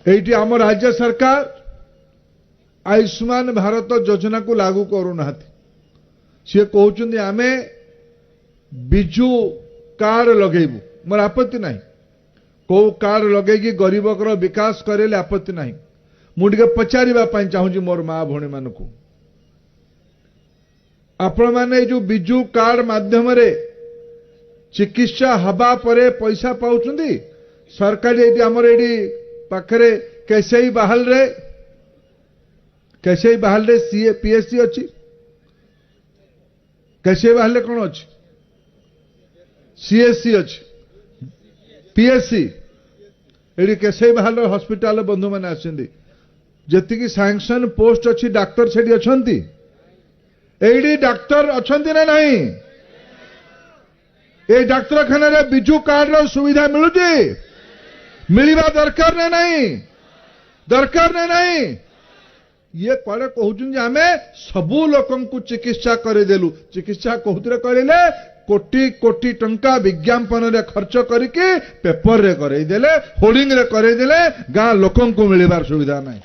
एठी आम राज्य सरकार आयुष्मान भारत योजना को लागू करूना सी कहते आमे बिजु कार्ड लगेबू मोर आपत्ति नहीं कौ कार्ड लगे गरीब विकास करेले आपत्ति नहीं मुझे पचारिबा चाहूँ मोर माँ भौणी मान को आपण मैंने जो बिजु कार्ड माध्यम रे चिकित्सा हवा परे पैसा पाउछंदी सरकारी एटी हमर एटी पाखरे केसई बहाल रे सीए पीएससी अच्छी केसई बहाल कौन अच्छी सीएससी अच्छी पीएससी एटी केसई बहाल हॉस्पिटल बंधु मैंने आसंदी जति सैंक्शन पोस्ट अच्छी डाक्टर सेठी अछंती एडी डाक्तर अछंती ना नहीं ए डाक्तरखाना रे बिजु कार्ड रो सुविधा मिलुची मिलवा दरकार ना नहीं ये कड़े कहते आमे सबू लोकन को चिकित्सा करेदेलु चिकित्सा कहते करेले कोटी कोटी टंका विज्ञापन रे खर्च करके पेपर रे करेदेले होर्डिंग रे करेदेले गाँ लोकन को मिलवार सुविधा नहीं।